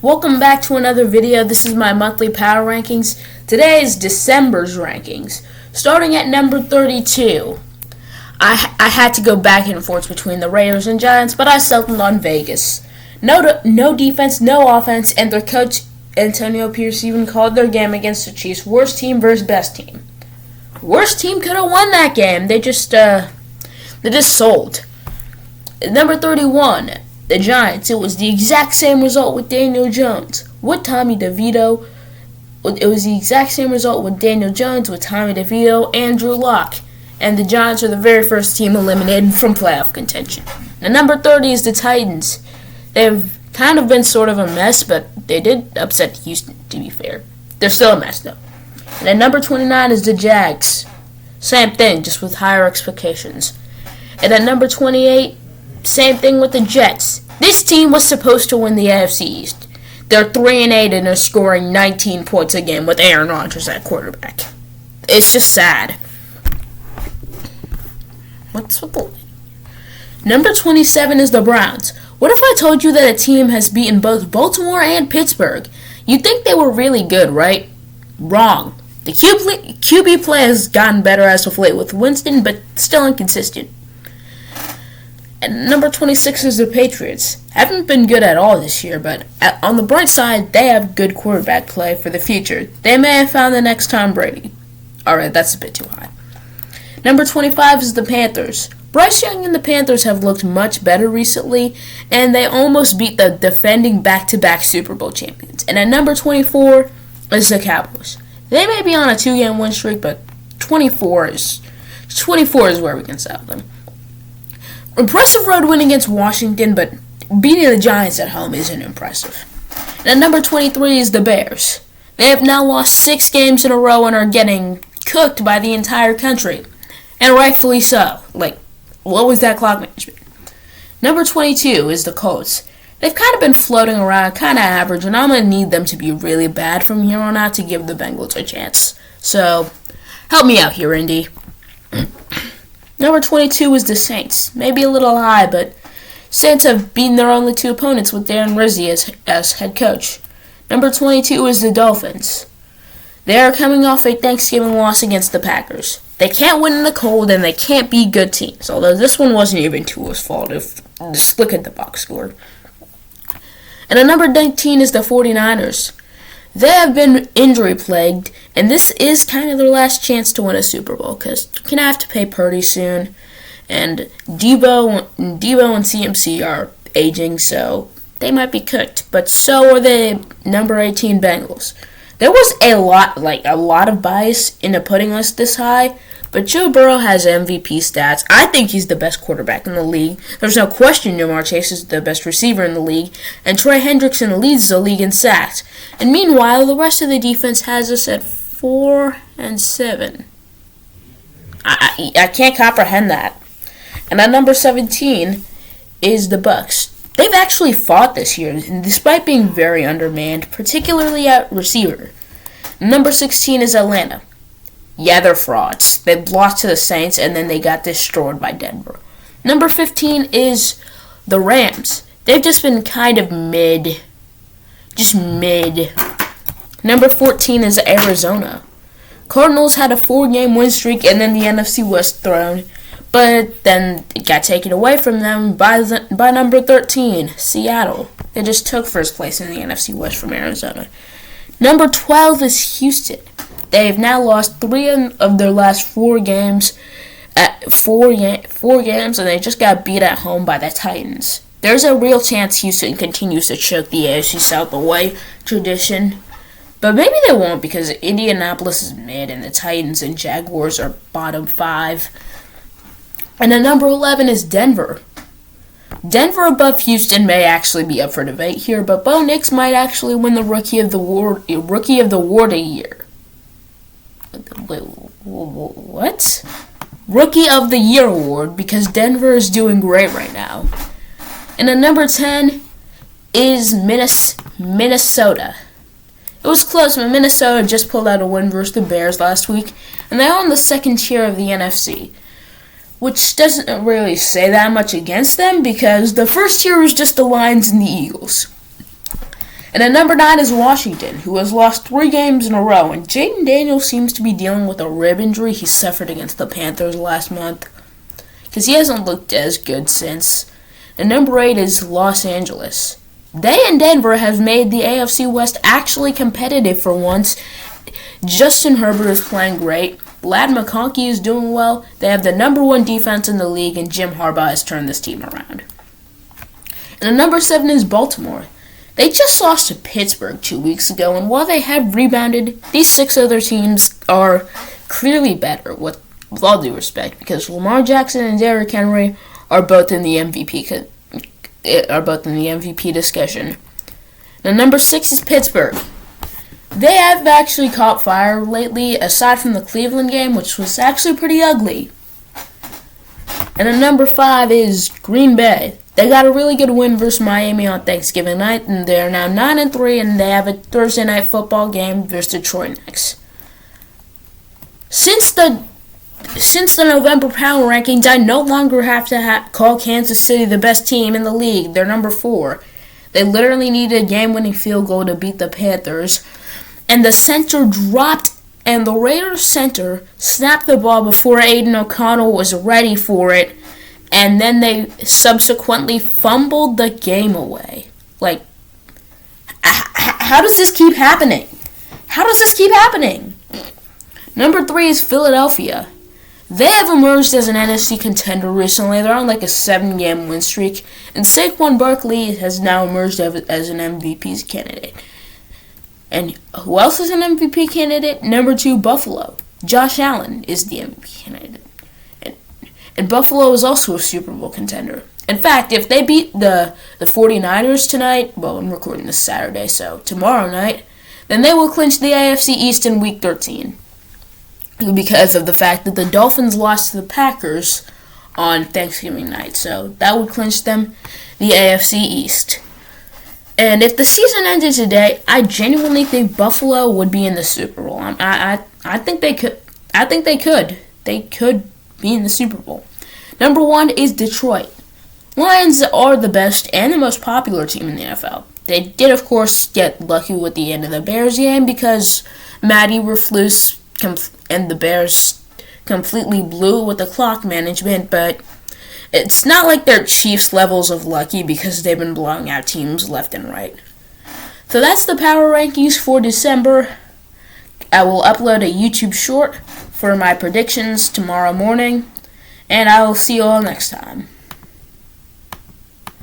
Welcome back to another video. This is my monthly power rankings. Today is December's rankings. Starting at number 32. I had to go back and forth between the Raiders and Giants, but I settled on Vegas. No defense, no offense, and their coach Antonio Pierce even called their game against the Chiefs worst team versus best team. Worst team could have won that game. They just sold. Number 31. The Giants. It was the exact same result with Daniel Jones. With Tommy DeVito. It was the exact same result with Daniel Jones, with Tommy DeVito, and Drew Lock. And the Giants are the very first team eliminated from playoff contention. Now, number 30 is the Titans. They've kind of been sort of a mess, but they did upset Houston, to be fair. They're still a mess, though. And at number 29 is the Jags. Same thing, just with higher expectations. And at number 28, same thing with the Jets. This team was supposed to win the AFC East. They're 3-8 and they're scoring 19 points a game with Aaron Rodgers at quarterback. It's just sad. What's with the... Number 27 is the Browns. What if I told you that a team has beaten both Baltimore and Pittsburgh? You'd think they were really good, right? Wrong. The QB play has gotten better as of late with Winston, but still inconsistent. And number 26 is the Patriots. Haven't been good at all this year, but on the bright side, they have good quarterback play for the future. They may have found the next Tom Brady. Alright, that's a bit too high. Number 25 is the Panthers. Bryce Young and the Panthers have looked much better recently, and they almost beat the defending back-to-back Super Bowl champions. And at number 24 is the Cowboys. They may be on a 2-game win streak, but 24 is where we can settle them. Impressive road win against Washington, but beating the Giants at home isn't impressive. And at number 23 is the Bears. They have now lost 6 games in a row and are getting cooked by the entire country. And rightfully so. What was that clock management? Number 22 is the Colts. They've kind of been floating around, kind of average, and I'm going to need them to be really bad from here on out to give the Bengals a chance. So, help me out here, Indy. Number 22 is the Saints. Maybe a little high, but Saints have beaten their only 2 opponents with Darren Rizzi as head coach. Number 22 is the Dolphins. They are coming off a Thanksgiving loss against the Packers. They can't win in the cold, and they can't beat good teams, although this one wasn't even Tua's fault if just look at the box score. And at number 19 is the 49ers. They have been injury-plagued, and this is kind of their last chance to win a Super Bowl, because you're going to have to pay Purdy soon, and Debo and CMC are aging, so they might be cooked, but so are the number 18 Bengals. There was a lot of bias into putting us this high, but Joe Burrow has MVP stats. I think he's the best quarterback in the league. There's no question Jamar Chase is the best receiver in the league, and Trey Hendrickson leads the league in sacks. And meanwhile, the rest of the defense has us at 4-7. I can't comprehend that. And at number 17 is the Bucs. They've actually fought this year, despite being very undermanned, particularly at receiver. Number 16 is Atlanta. Yeah, they're frauds. They lost to the Saints, and then they got destroyed by Denver. Number 15 is the Rams. They've just been kind of mid. Just mid. Number 14 is Arizona. Cardinals had a 4-game win streak, and then the NFC West thrown. But then it got taken away from them by number 13, Seattle. They just took first place in the NFC West from Arizona. Number 12 is Houston. They have now lost 3 of their last 4 games, and they just got beat at home by the Titans. There's a real chance Houston continues to choke the AFC South away tradition. But maybe they won't, because Indianapolis is mid and the Titans and Jaguars are bottom 5. And at number 11 is Denver. Denver above Houston may actually be up for debate here, but Bo Nix might actually win the Rookie of the Award a year. Wait, what? Rookie of the Year award, because Denver is doing great right now. And at number 10 is Minnesota. It was close, but Minnesota just pulled out a win versus the Bears last week, and they own the second tier of the NFC. which doesn't really say that much against them because the first tier was just the Lions and the Eagles. And at number 9 is Washington, who has lost 3 games in a row. And Jaden Daniels seems to be dealing with a rib injury he suffered against the Panthers last month, because he hasn't looked as good since. And number 8 is Los Angeles. They and Denver have made the AFC West actually competitive for once. Justin Herbert is playing great. Ladd McConkey is doing well. They have the number 1 defense in the league, and Jim Harbaugh has turned this team around. And the number 7 is Baltimore. They just lost to Pittsburgh 2 weeks ago, and while they have rebounded, these 6 other teams are clearly better, with all due respect, because Lamar Jackson and Derrick Henry are both in the MVP discussion. Now, number 6 is Pittsburgh. They have actually caught fire lately, aside from the Cleveland game, which was actually pretty ugly. And then number 5 is Green Bay. They got a really good win versus Miami on Thanksgiving night, and they're now 9-3, and they have a Thursday night football game versus Detroit next. Since the November power rankings, I no longer have to call Kansas City the best team in the league. They're number 4. They literally needed a game-winning field goal to beat the Panthers, and the center dropped, and the Raiders center snapped the ball before Aiden O'Connell was ready for it, and then they subsequently fumbled the game away. Like, how does this keep happening? How does this keep happening? Number 3 is Philadelphia. They have emerged as an NFC contender recently. They're on like a 7-game win streak, and Saquon Barkley has now emerged as an MVP candidate. And who else is an MVP candidate? Number 2, Buffalo. Josh Allen is the MVP candidate. And Buffalo is also a Super Bowl contender. In fact, if they beat the 49ers tonight, well, I'm recording this Saturday, so tomorrow night, then they will clinch the AFC East in Week 13. Because of the fact that the Dolphins lost to the Packers on Thanksgiving night. So that would clinch them the AFC East. And if the season ended today, I genuinely think Buffalo would be in the Super Bowl. I think they could. I think they could. They could be in the Super Bowl. Number 1 is Detroit. Lions are the best and the most popular team in the NFL. They did, of course, get lucky with the end of the Bears game because Matt Eberflus and the Bears completely blew with the clock management, but it's not like they're Chiefs levels of lucky because they've been blowing out teams left and right. So that's the power rankings for December. I will upload a YouTube short for my predictions tomorrow morning, and I will see you all next time.